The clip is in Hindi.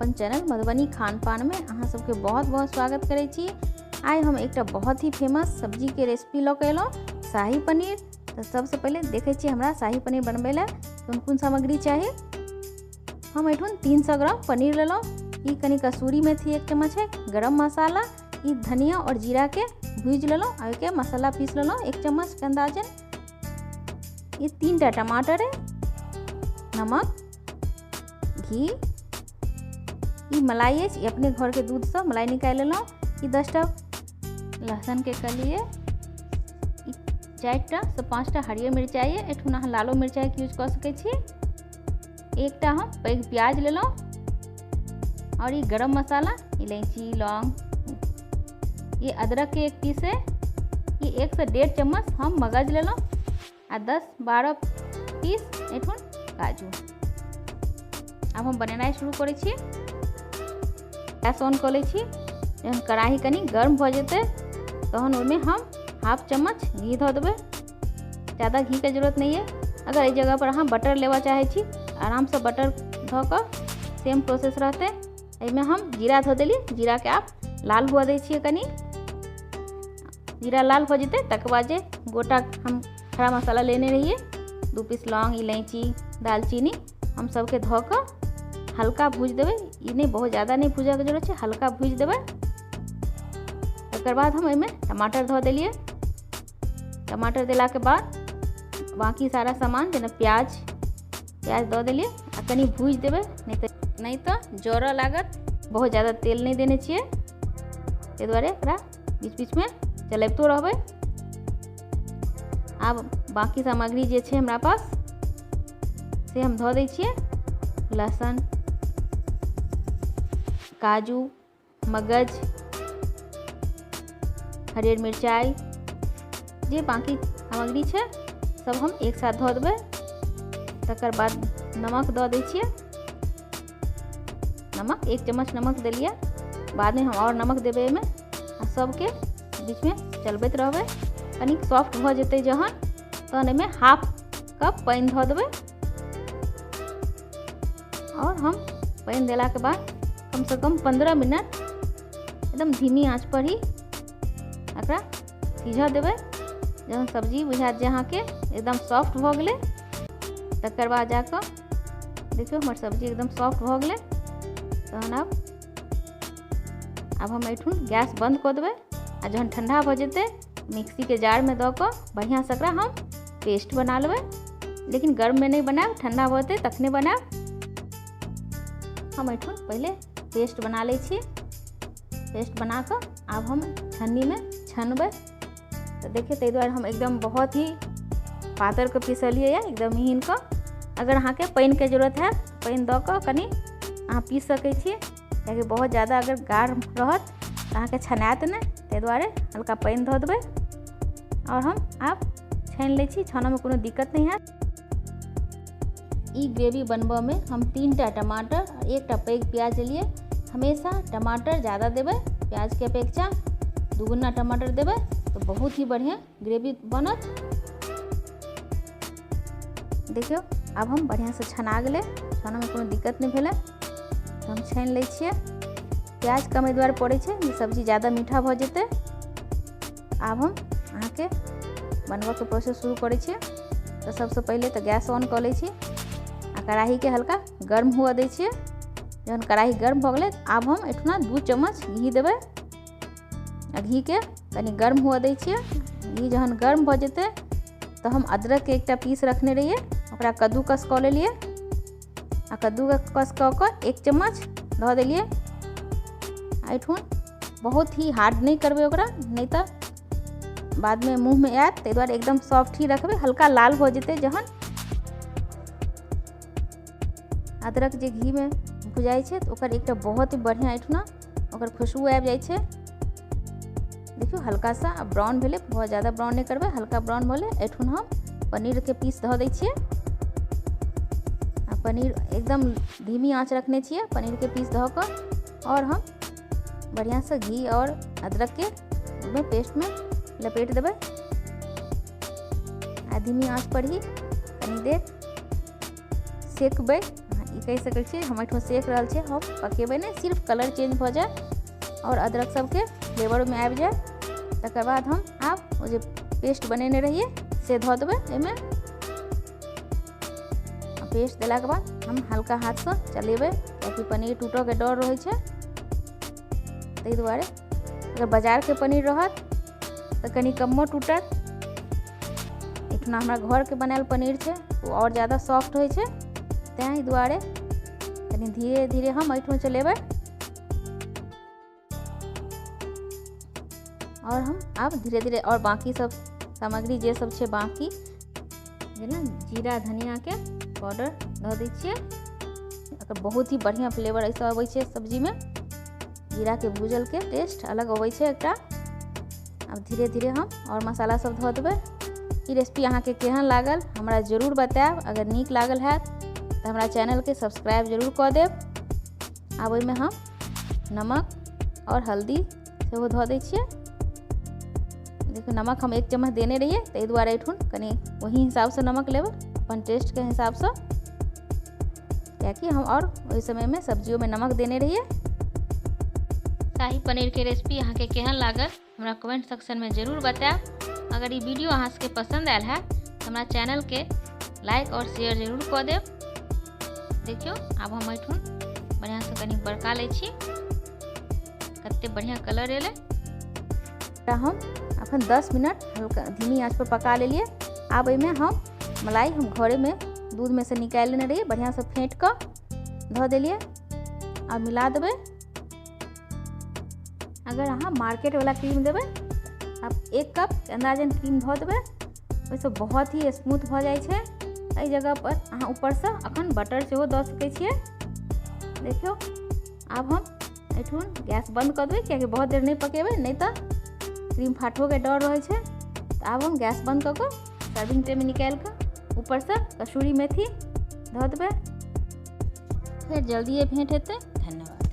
अपन चैनल मधुबनी खान पान में अहाँ सबके बहुत बहुत स्वागत करै छी। आइ हम एकटा बहुत ही फेमस सब्जी के रेसिपी लऽ के एलहुँ, शाही पनीर। तो सबसे पहले देखै छी हमरा शाही पनीर बनबै लए कोन कोन सामग्री चाही। हम एठुन 300 ग्राम पनीर लेलहुँ। ई कनी कसूरी मेथी 1 चम्मच है, गरम मसाला, ई धनिया और जीरा के भूज लेलहुँ, आ के मसाला पीस लेलहुँ 1 चम्मच के अंदाजन। ये 3टा टमाटर है, नमक, घी, ई मलाई है, ई अपने घर के दूध से मलाई निकाल लेलहुँ। ई 10टा लहसुन के कलिए, 4टा से 5टा हरियर मिरचाई है, एठुन अहाँ लालो मिरचाई के यूज कर सकै छी। 1टा हम पैघ प्याज लेलहुँ, और ये गरम मसाला, इलायची, लौंग, ये अदरक के 1 पीस है, ये 1 से 1.5 चम्मच हम मगज लेलहुँ, आ 10-12 पीस एठुन काजू। अब हम बनेनाइ शुरू करै छी। गैस ऑन कर लै छी। जहन कढ़ाई कनी गर्म भ जेतै तहन ओहिमे हम 1/2 चम्मच घी धऽ देबै। ज़्यादा घी के जरूरत नहीं है। अगर इस जगह पर अहाँ बटर लेवा चाहे छी, आराम से बटर धऽ कऽ सेम प्रोसेस रहते। एहिमे हम जीरा धऽ देली, जीरा के आप लाल हुआ दै छियै कनी। जीरा लाल हो जेतै तकर बाद जे गोटा हम खड़ा मसाला लेने रहिए, 2 पीस लौंग, इलायची, दालचीनी, हम सबके धऽ कऽ हल्का भूज देबै। ये नहीं बहुत ज़्यादा नहीं भूजा के जरूरत है, हल्का भूज देबै। तकर बाद हम एहिमे टमाटर धऽ देलिए। टमाटर देला के बाद बाकी सारा सामान जेना प्याज दऽ देलिए, आ कनी भूज देबै, नहीं तो जोरऽ लागत। बहुत ज़्यादा तेल नहीं देने छियै, ताहि दुआरे एकरा बीच बीच में चलैबतो रहबै। आब बाकी सामग्री जे छै हमरा पास से हम धऽ दै छियै। लहसुन, काजू, मगज, हरियर मिरचाई, जे बाकी सामग्री छै सब हम एक साथ धऽ देबै। तकर बाद नमक दऽ दै छियै। नमक 1 चम्मच नमक देलिए, बाद में हम और नमक देबै एहिमे, आ सबके बीच में चलबैत रहबै। कनी सॉफ्ट भऽ जेतै जहन, तहन एहिमे 1/2 कप पानि धऽ देबै। और हम पानि देला के बाद कम से कम 15 मिनट एकदम धीमी आंच पर ही एकरा सिझऽ देबै। जहन सब्जी बुझात जे अहाँके एकदम सॉफ्ट भऽ गेलै, तकर बाद जाकऽ देखियौ हमर सब्जी एकदम सॉफ्ट भऽ गेलै। तहन आब हम एठुन गैस बंद कऽ देबै, आ जहन ठंडा भऽ जेतै मिक्सी के जार में दऽ कऽ बढ़िया से एकरा हम पेस्ट बना लेबै। लेकिन गर्म में नहीं बनाएब, ठंडा भऽ जेतै तखने बनाएब। हम एठुन पहले पेस्ट बना लै छी। पेस्ट बना कऽ आब हम छन्नी में छनबै। तो देखिए ताहि दुआरे हम एकदम बहुत ही पातर के पीसलिए, एकदम महीन का। अगर अहाँ के पानि के जरूरत है, पानि दऽ कऽ कनी अहाँ पीस सकै छी, कियाकि बहुत ज़्यादा अगर गाढ़ रहत तऽ अहाँके छनायत नहीं, ताहि दुआरे हल्का पानि धऽ देबै। और हम आब छानि लै छी, छानऽ में कोनो दिक्कत नहीं है। ई ग्रेवी बनबऽ में हम 3टा टमाटर और 1टा पैघ प्याज लिए। हमेशा टमाटर ज़्यादा देबै प्याज के अपेक्षा, 2 गुना टमाटर देबै तो बहुत ही बढ़िया ग्रेवी बनत। देखियो अब हम बढ़िया से छना गेलै, छानऽ में कोनो दिक्कत नहीं भेलै। तो हम छानि लै छियै। प्याज कम एहि दुआरे पड़ै छै जे सब्जी ज़्यादा मीठा भऽ जेतै। आब हम अहाँके बनबऽ के प्रोसेस शुरू करै छियै। तो सबसे पहले तो गैस ऑन कऽ लै छी, आ कढ़ाई के हल्का गर्म हुआ दै छियै। जहन कढ़ाई गर्म भऽ गेलै आब हम एठुना 2 चम्मच घी देबै, आ घी के कनी गर्म हुआ दै छियै। घी जहन गर्म भऽ जेतै तो हम अदरक के 1टा पीस रखने रहिए, ओकरा कद्दूकस कऽ लेलिए, आ कद्दूकस कऽ कऽ 1 चम्मच धऽ देलिए। एठुन बहुत ही हार्ड नहीं करबै ओकरा, नहीं तो बाद में मुँह में आयत, ताहि दुआरे एकदम सॉफ्ट ही रखबै। हल्का लाल हो जेतै जहन अदरक जे घी में भुजाइ छै तो ओकर एकटा बहुत ही बढ़िया एठुना ओकर खुशबू आबि जाइ छै। देखियो हल्का सा ब्राउन भेलै, बहुत ज़्यादा ब्राउन नहीं करबै, हल्का ब्राउन भेलै। एठुन हम पनीर के पीस धऽ दै छियै, आ पनीर एकदम धीमी आंच रखने छियै पनीर के पीस धऽ कऽ। और हम बढ़िया से घी और अदरक के पेस्ट में लपेट देबै, आ धीमी आंच पर ही कनी देर सेकबै। ई कहि सकै छियै हम एहिठाम सेक रहल छै, हम पकेबै नहि, सिर्फ कलर चेंज भऽ जाए और अदरक सबके फ्लेवर में आबि जाए। तकर बाद हम आब ओ जे पेस्ट बनेने रहिए से धऽ देबै एहिमे। पेस्ट देलाके बाद हम हल्का हाथसँ चलेबै, कियाकि पनीर टूटऽके डर रहै छै, ताहि दुआरे। अगर बाजारके पनीर रहत तऽ कनि कमो टूटत, एहिठुना हमरा घरके बनायल पनीर छै ओ और ज़्यादा सॉफ्ट होइ छै, ताहि दुआरे कनि धीरे धीरे हम एहिठुन चलेबै। और हम अब धीरे धीरे और बाकी सब सामग्री जे सब छै बाकी जेना जीरा धनियाके पाउडर धऽ दै छियै। एकर बहुत ही बढ़िया फ्लेवर ऐसा अबै छै सब्जीमे, जीराके भूजलके टेस्ट अलग अबै छै एकटा। अब धीरे धीरे हम और मसाला सब धऽ देबै। ई रेसिपी अहाँके केहन लागल हमरा जरूर बताएब। अगर नीक लागल हैत तऽ हमरा चैनलके सब्सक्राइब जरूर कऽ देब। आब ओहिमे हम नमक और हल्दी सेहो धऽ दै छियै। देखियो नमक हम 1 चम्मच देने रहिए, ताहि दुआरे एठुन कनि वही हिसाबसँ नमक लेबै अपन टेस्टके हिसाबसँ, कियाकि हम और ओहि समयमे सब्जियों में नमक देने रहिए। शाही पनीर के रेसिपी अहाँके केहन लागल हमरा कमेंट सेक्शन में जरूर बताएब। अगर ये वीडियो अहाँ सबके पसंद आयल है तो हमारा चैनल के लाइक और शेयर जरूर कऽ देब। देखियो आब हम एठुन बढ़िया से कनि बड़का लै छी, कते बढ़िया कलर एलै। हम अखन 10 मिनट हल्का धीमी आंच पर पका लेलिए। आब एहिमे हम मलाई हम घरे में दूध में से निकालि लेने रहिए, बढ़िया से फेंट कऽ धऽ देलिए आ मिला देबै। अगर अहाँ मार्केट वाला क्रीम देबै, आप 1 कप के अंदाजन क्रीम धऽ देबै, ओहिसँ बहुत ही स्मूथ भऽ जाइ छै। एहि जगह पर अहाँ ऊपरसँ अखन बटर सेहो दऽ सकै छियै। देखियौ आब हम एठुन गैस बंद कऽ देबै, कियाकि बहुत देर नहीं पकेबै, नहीं तऽ क्रीम फाटोके डर रहै छै। तऽ आब हम गैस बंद कऽ कऽ सर्विंग ट्रे में निकालि कऽ ऊपरसँ कसूरी मेथी धऽ देबै। फिर जल्दिए भेंट हेतै। धन्यवाद।